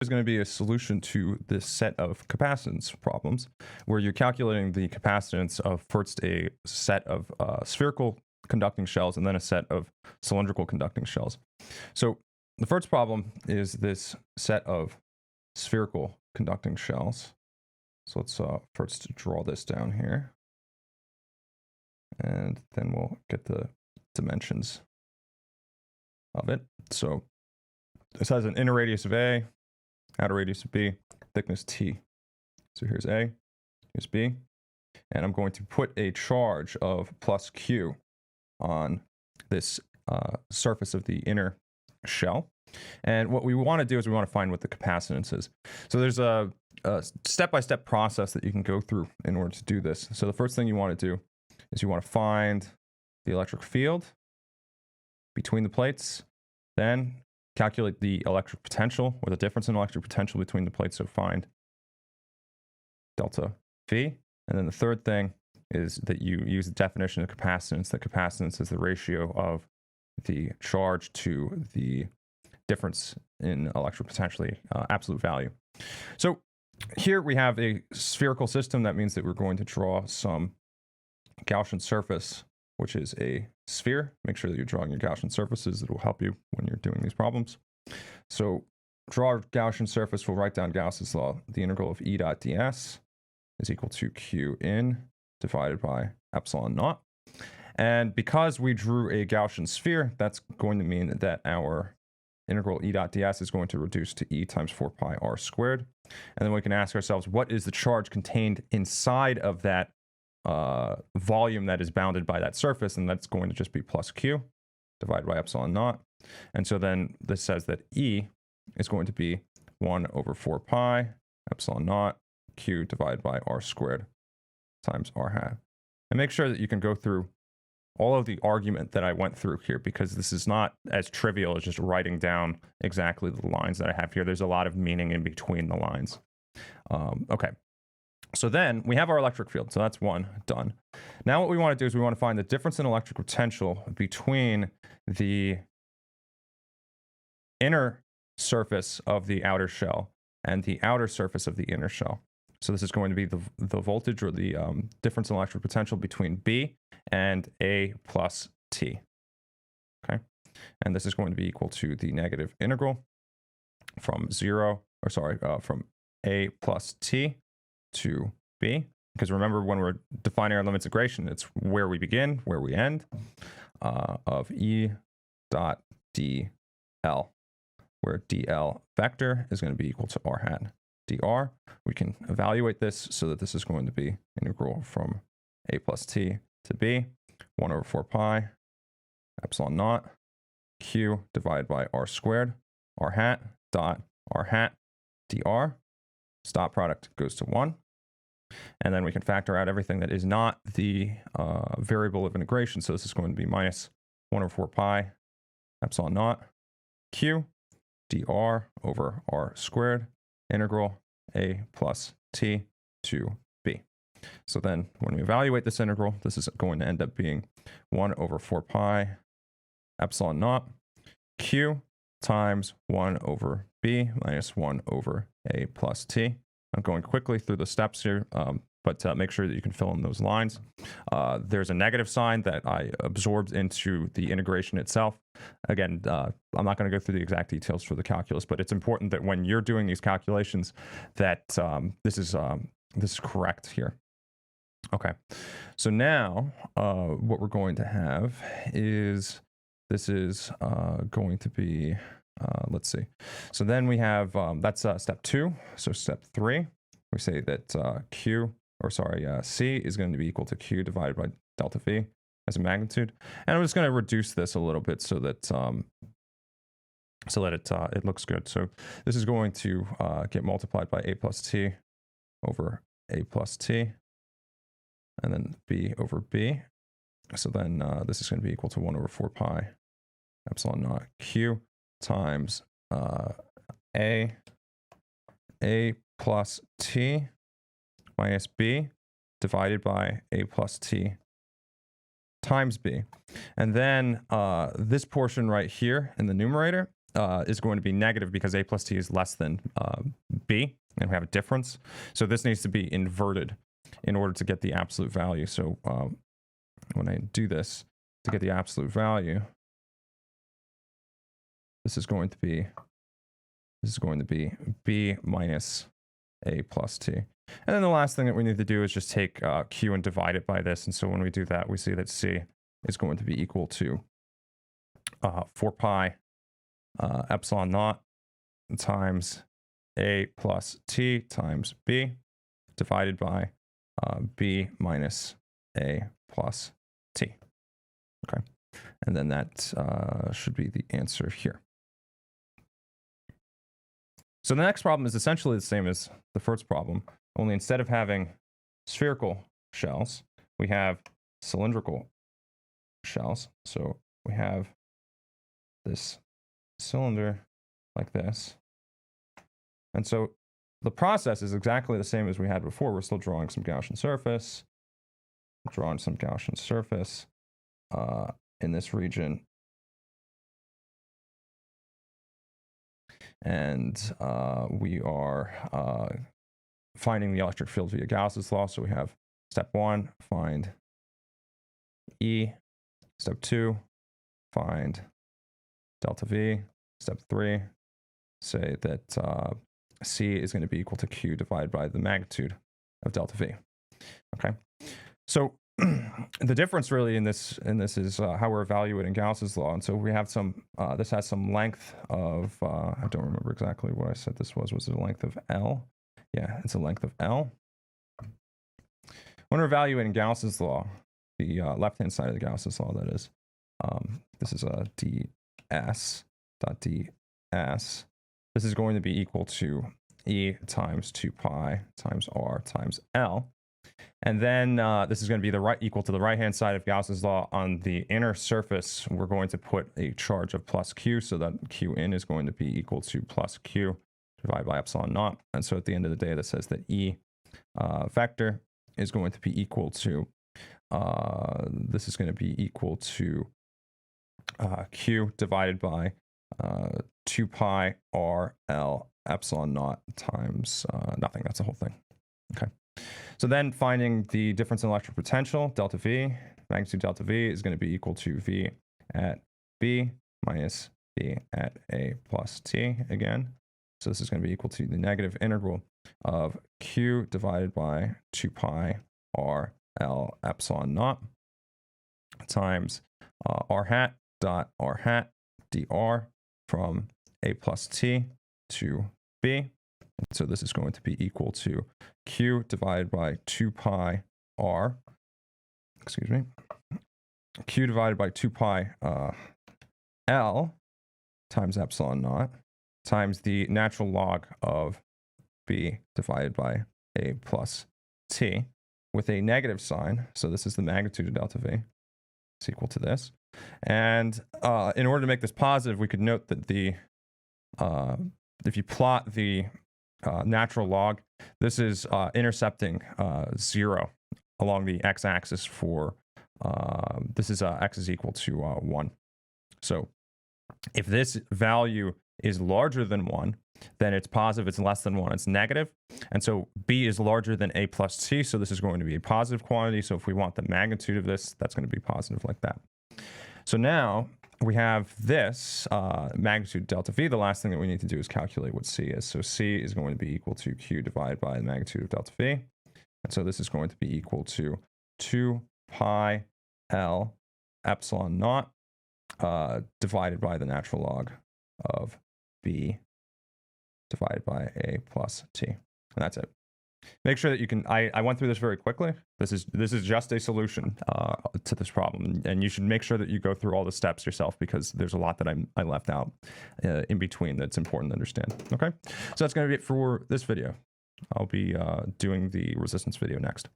is going to be a solution to this set of capacitance problems where you're calculating the capacitance of first a set of spherical conducting shells and then a set of cylindrical conducting shells. So the first problem is this set of spherical conducting shells. So let's first draw this down here, and then we'll get the dimensions of it. So this has an inner radius of A, outer radius of B, thickness T. So here's A, here's B, and I'm going to put a charge of plus Q on this surface of the inner shell. And what we want to do is we want to find what the capacitance is. So there's a step-by-step process that you can go through in order to do this. So the first thing you want to do is you want to find the electric field between the plates, then calculate the electric potential, or the difference in electric potential between the plates, so find delta V. And then the third thing is that you use the definition of capacitance. That capacitance is the ratio of the charge to the difference in electric potential, absolute value. So here we have a spherical system. That means that we're going to draw some Gaussian surface, which is a sphere. Make sure that you're drawing your Gaussian surfaces. It will help you when you're doing these problems. So draw a Gaussian surface. We'll write down Gauss's law. The integral of E dot ds is equal to Q in divided by epsilon naught. And because we drew a Gaussian sphere, that's going to mean that our integral E dot ds is going to reduce to E times 4 pi r squared. And then we can ask ourselves, what is the charge contained inside of that volume that is bounded by that surface? And that's going to just be plus Q divided by epsilon naught. And so then this says that E is going to be 1 over 4 pi epsilon naught Q divided by r squared times r hat. And make sure that you can go through all of the argument that I went through here, because this is not as trivial as just writing down exactly the lines that I have here. There's a lot of meaning in between the lines. Okay. So then we have our electric field. So that's one done. Now what we want to do is we want to find the difference in electric potential between the inner surface of the outer shell and the outer surface of the inner shell. So this is going to be the voltage, or the difference in electric potential between B and A plus T. Okay. And this is going to be equal to the negative integral from from A plus T to B. Because remember, when we're defining our limits integration, it's where we begin, where we end, of E dot dl, where dl vector is going to be equal to r hat dr. We can evaluate this so that this is going to be integral from A plus T to B, 1 over 4 pi epsilon naught Q divided by r squared, r hat dot r hat dr. Dot product goes to 1. And then we can factor out everything that is not the variable of integration. So this is going to be minus 1 over 4 pi epsilon naught Q dr over r squared integral A plus T to B. So then when we evaluate this integral, this is going to end up being 1 over 4 pi epsilon naught Q times 1 over B minus 1 over A plus T. I'm going quickly through the steps here, but make sure that you can fill in those lines. There's a negative sign that I absorbed into the integration itself. Again, I'm not going to go through the exact details for the calculus, but it's important that when you're doing these calculations that this is correct here. Okay, so now what we're going to have is, this is going to be, let's see. So then we have, that's step 2. So step 3, we say that C is going to be equal to Q divided by delta V as a magnitude. And I'm just going to reduce this a little bit so that it looks good. So this is going to get multiplied by A plus T over A plus T, and then B over B. So then this is going to be equal to 1 over 4 pi epsilon naught Q times A plus T minus B divided by A plus T times B. And then this portion right here in the numerator is going to be negative because a plus t is less than b, and we have a difference. So this needs to be inverted in order to get the absolute value. So when I do this to get the absolute value, this is going to be b minus a plus t. And then the last thing that we need to do is just take q and divide it by this. And so when we do that, we see that c is going to be equal to 4 pi epsilon naught times a plus t times b divided by b minus a plus t. Okay, and then that should be the answer here. So the next problem is essentially the same as the first problem, only instead of having spherical shells, we have cylindrical shells. So we have this cylinder like this. And so the process is exactly the same as we had before. We're still drawing some Gaussian surface, in this region. And we are finding the electric field via Gauss's law. So we have step 1, find E. Step 2, find delta V. Step 3, say that C is going to be equal to Q divided by the magnitude of delta V. Okay, so the difference really in this is how we're evaluating Gauss's law. And so we have some, this has some length of, I don't remember exactly what I said this was. Was it a length of L? Yeah, it's a length of L. When we're evaluating Gauss's law, the left-hand side of the Gauss's law, that is, this is a ds dot ds. This is going to be equal to E times 2 pi times R times L. And then this is going to be equal to the right-hand side of Gauss's law. On the inner surface, we're going to put a charge of plus Q, so that Q in is going to be equal to plus Q divided by epsilon naught. And so at the end of the day, that says that E vector is going to be equal to, this is going to be equal to Q divided by 2 pi R L epsilon naught times nothing. That's the whole thing. Okay. So then finding the difference in electric potential, delta V, magnitude delta V is going to be equal to V at B minus V at A plus T again. So this is going to be equal to the negative integral of Q divided by 2 pi R L epsilon naught times R hat dot R hat dr from A plus T to B. So this is going to be equal to Q divided by 2 pi R, Q divided by 2 pi L times epsilon naught times the natural log of B divided by A plus T with a negative sign. So this is the magnitude of delta V. It's equal to this. And in order to make this positive, we could note that the if you plot the natural log, this is intercepting 0 along the x-axis for, this is x is equal to 1. So if this value is larger than 1, then it's positive. It's less than 1, it's negative. And so B is larger than A plus T, so this is going to be a positive quantity. So if we want the magnitude of this, that's going to be positive like that. So now we have this magnitude delta V. The last thing that we need to do is calculate what C is. So C is going to be equal to Q divided by the magnitude of delta V. And so this is going to be equal to 2 pi L epsilon naught divided by the natural log of B divided by A plus T. And that's it. Make sure that you can, I went through this very quickly. This is just a solution to this problem. And you should make sure that you go through all the steps yourself, because there's a lot that I left out in between that's important to understand. Okay, so that's going to be it for this video. I'll be doing the resistance video next.